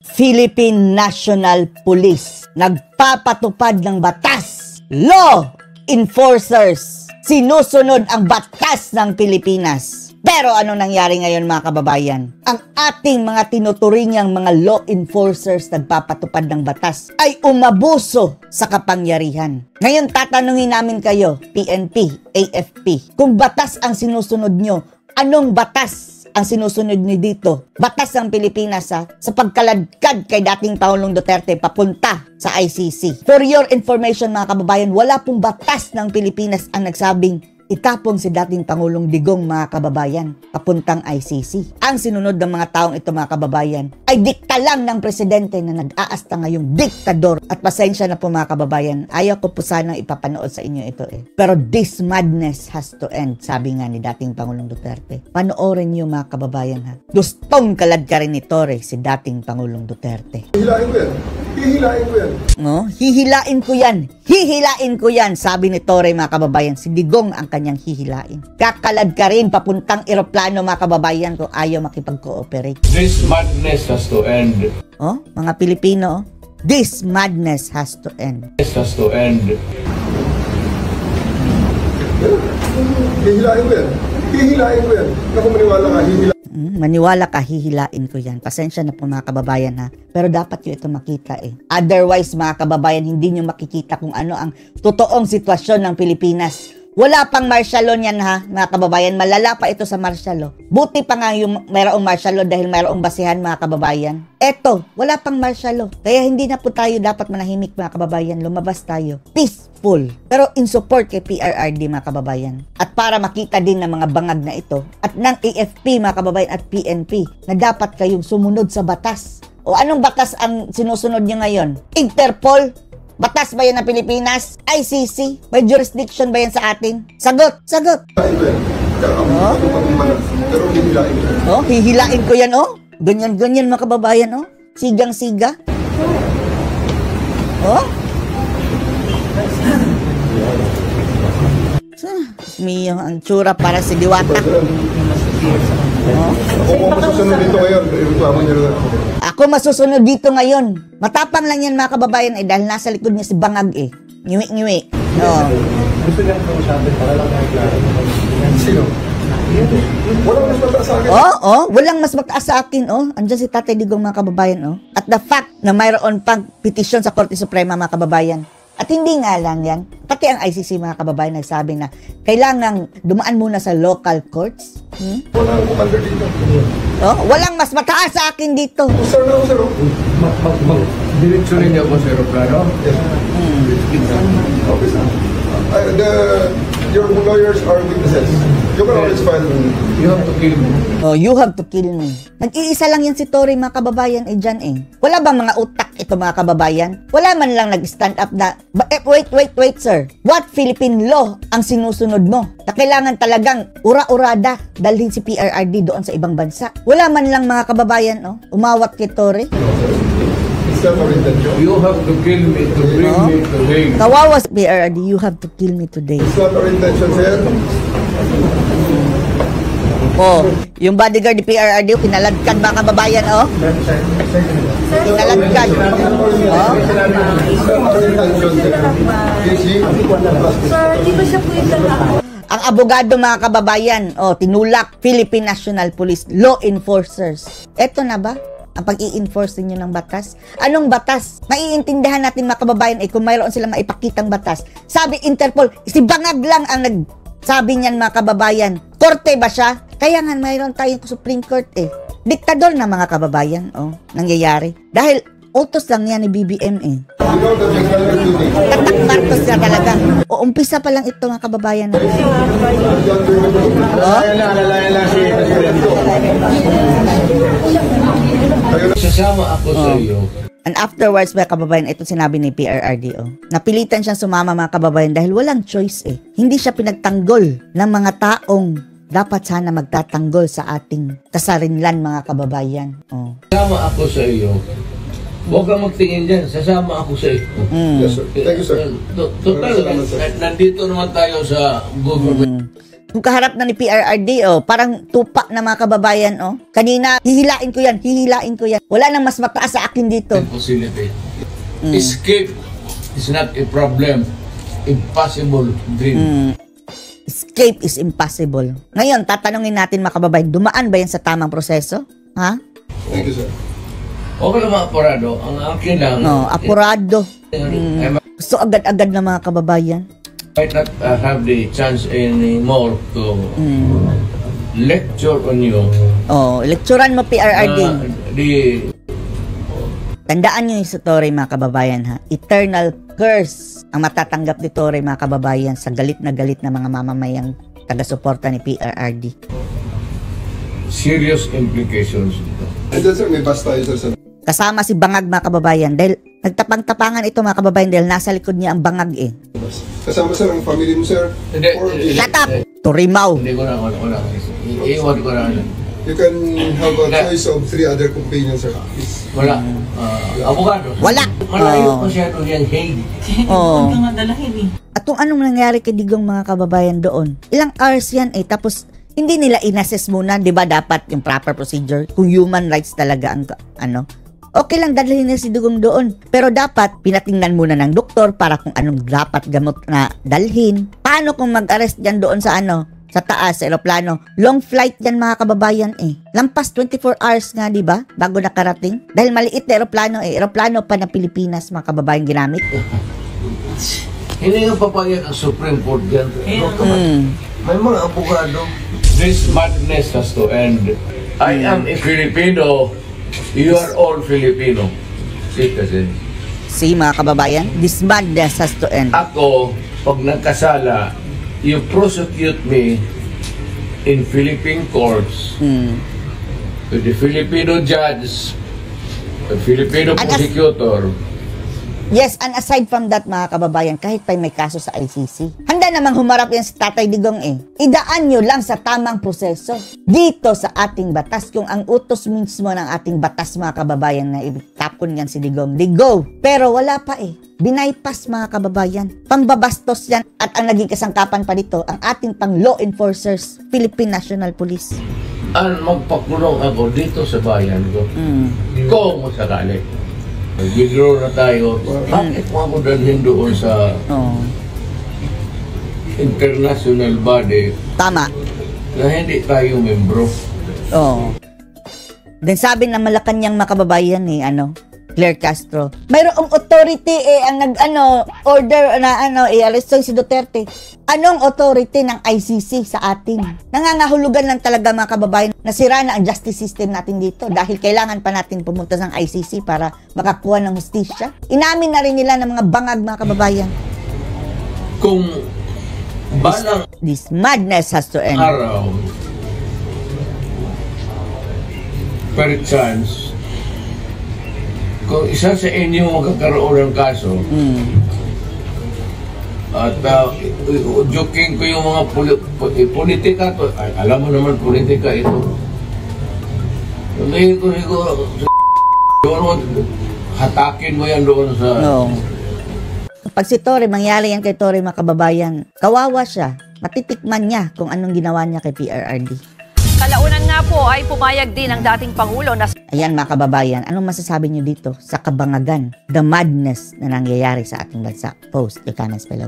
Philippine National Police nagpapatupad ng batas. Law enforcers, sinusunod ang batas ng Pilipinas. Pero anong nangyari ngayon mga kababayan? Ang ating mga tinuturingang mga law enforcers nagpapatupad ng batas ay umabuso sa kapangyarihan. Ngayon tatanungin namin kayo, PNP, AFP, kung batas ang sinusunod nyo, anong batas ang sinusunod nyo dito? Batas ng Pilipinas sa pagkaladkad kay dating Pangulong Duterte papunta sa ICC. For your information mga kababayan, wala pong batas ng Pilipinas ang nagsabing itapong si dating Pangulong Digong mga kababayan papuntang ICC. Ang sinunod ng mga taong ito mga kababayan ay dikta lang ng presidente na nag-aasta ngayong diktador. At pasensya na po mga kababayan, ayaw ko po sanang ipapanood sa inyo ito Pero this madness has to end, sabi nga ni dating Pangulong Duterte. Panoorin niyo mga kababayan ha. Gustong kalad ka rin ni Torre si dating Pangulong Duterte. Hihilain ko yan. Hihilain ko yan. No? Hihilain ko yan. Hihilain ko yan, sabi ni Torre mga kababayan. Si Digong ang kanyang hihilain. Kakalad ka rin papuntang eroplano mga kababayan kung ayaw makipag-cooperate. This madness has to end. Oh, mga Pilipino, this madness has to end. This has to end. Hihilain ko yan. Hihilain ko yan. Naku, maniwala ka, hihilain. Maniwala ka, hihilain ko yan. Pasensya na po mga kababayan ha. Pero dapat nyo ito makita Otherwise mga kababayan, hindi nyo makikita kung ano ang totoong sitwasyon ng Pilipinas. Wala pang martial law yan ha, mga kababayan. Malala pa ito sa martial law. Buti pa nga yung mayroong martial law dahil mayroong basihan mga kababayan. Eto, wala pang martial law. Kaya hindi na po tayo dapat manahimik mga kababayan. Lumabas tayo. Peaceful. Pero in support kay PRRD mga kababayan. At para makita din ng mga bangag na ito at ng AFP mga kababayan at PNP na dapat kayong sumunod sa batas. O anong batas ang sinusunod nyo ngayon? Interpol? Batas ba yan ng Pilipinas? ICC? May jurisdiction ba yan sa atin? Sagot! Sagot! Oh, hihilain ko yan, oh. Ganyan-ganyan mga kababayan, oh. Sigang-siga. Oh. Mio, ang tsura para si Diwata. Ako masusunod dito ngayon. Ako masusunod dito ngayon. Matapang lang yan mga kababayan dahil nasa likod niya si Bangag Ngiwi-ngiwi. Gusto niya kausapin para lang klaro. Sino? Walang mas mataas sa akin. Walang mas mataas sa akin, Andiyan si Tatay Digong mga kababayan, At the fact na mayroon pang petisyon sa Korte Suprema mga kababayan. At hindi nga lang yan, pati ang ICC mga kababayan nagsabi na kailangang dumaan muna sa local courts. Walang commander dito. Walang mas mataas sa akin dito. Sir. Direksyonin niyo po sa aeroplano? Yes. Okay, sir. Your lawyers are witnesses. You can always file. You have to kill me. You have to kill me. Nag-iisa lang yan si Torre mga kababayan dyan Wala bang mga utak ito mga kababayan? Wala man lang nag-stand up na, wait sir. What Philippine law ang sinusunod mo? Na kailangan talagang ura-urada dalhin si PRRD doon sa ibang bansa. Wala man lang mga kababayan umawat kay Torre. You have to kill me to bring me today. Kawawa si PRRD, you have to kill me today. It's not our intention, sir. Yung bodyguard ni PRRD, pinaladkad mga kababayan, Pinaladkad. Sir, di ba siya po yung Ang abogado mga kababayan, tinulak, Philippine National Police, law enforcers. Eto na ba? Ang pag-i-enforce ninyo ng batas? Anong batas? Maiintindihan natin mga kababayan kung mayroon silang maipakitang batas. Sabi Interpol, si Bangag lang ang nagsabi niyan mga kababayan. Korte ba siya? Kaya nga mayroon tayong Supreme Court Diktador na mga kababayan, nangyayari. Dahil utos lang yan ni BBM Tatak Marcos na talaga. Umpisa pa lang ito mga kababayan. Sasama ako sa iyo. And afterwards, mga kababayan, ito sinabi ni PRRD, napilitan siyang sumama mga kababayan dahil walang choice Hindi siya pinagtanggol ng mga taong dapat sana magtatanggol sa ating kasarinlan mga kababayan. Sasama ako sa iyo. Huwag kang magtingin dyan. Sasama ako sa iyo. Yes, sir. Thank you, sir. Total, nandito naman tayo sa government. Kung kaharap na ni PRRD, oh, parang tupa na mga kababayan, oh. Kanina, hihilain ko yan. Wala nang mas mataas sa akin dito. Facility. Escape is not a problem. Impossible dream. Escape is impossible. Ngayon, tatanungin natin mga kababayan, dumaan ba yan sa tamang proseso? Ha? Thank you, sir. Okay lang mga apurado. Ang akin lang, No, apurado. I Gusto agad-agad na mga kababayan. might not have the chance anymore to lecture on you. Oh, lekturan mo PRRD. The Tandaan nyo yung sa Torre mga kababayan ha. Eternal curse ang matatanggap ni Torre mga kababayan sa galit na mga mamamayang taga-suporta ni PRRD. serious implications dito. And then, sir, may basta tayo, sir. Kasama si Bangag mga kababayan dahil nagtapang-tapangan ito mga kababayan dahil nasa likod niya ang Bangag eh. Kasama, sir, ang family mo, sir. Hindi, Or Shut up! Turimaw! Hindi ko na, wala. Iiwan ko na. you can have a choice of 3 other companions, sir. Please. Wala. Abogado. Wala. Malayo masyado yan, Hague. Oh. dalahin eh. At kung anong nangyari kay Digong mga kababayan doon, ilang hours yan eh, tapos hindi nila inassess muna, di ba dapat yung proper procedure, kung human rights talaga ang ano, okay lang dalhin na si Digong doon. Pero dapat pinatingnan muna ng doktor para kung anong dapat gamot na dalhin. Paano kung mag-arrest yan doon sa ano, sa taas, sa eroplano? Long flight yan mga kababayan eh. Lampas 24 hours nga, di ba? Bago nakarating. Dahil maliit na eroplano eh. Eroplano pa ng Pilipinas mga kababayan ginamit. Hindi nga papayag ang Supreme Court dyan. May mga abogado. This madness has to end. I am a Filipino. You are all Filipino citizens. See mga kababayan, this madness has to end. Ako, pag nagkasala, you prosecute me in Philippine courts with the Filipino judge, the Filipino prosecutor. Yes, and aside from that mga kababayan, kahit pa may kaso sa ICC, handa namang humarap yan si Tatay Digong eh. Idaan nyo lang sa tamang proseso. Dito sa ating batas, kung ang utos mismo ng ating batas mga kababayan na itapon yan si Digong, Digo! Pero wala pa eh. Binaypass mga kababayan. Pangbabastos yan at ang naging kasangkapan pa dito, ang ating pang law enforcers, Philippine National Police. Ang magpakulong ako dito sa bayan ko. Kung masakali. Nag-withdraw na tayo. Bakit mo ako dalhin doon sa international body Tama. na hindi tayo membro? Then sabi ng Malacanang mga kababayan eh, Claire Castro, mayroong authority eh ang order na i-arresto si Duterte. Anong authority ng ICC sa atin? Nangangahulugan lang talaga mga kababayan na sira na ang justice system natin dito dahil kailangan pa natin pumunta sa ICC para makakuha ng hustisya. Inamin na rin nila ng mga bangag mga kababayan. Kung balang This madness has to end. araw, per chance, kung isa sa inyo magkakaroon ng kaso, at joking ko yung mga politika to, ay, alam mo naman politika ito. Hindi ko siguro, hatakin mo yan doon sa... Pag si Torre, mangyari yan kay Torre mga kababayan, kawawa siya. Matitikman niya kung anong ginawa niya kay PRRD. Kalaunan nga po ay pumayag din ang dating Pangulo na Ayan mga kababayan, anong masasabi niyo dito sa kabangagan, the madness na nangyayari sa ating bansa? Post your comments below.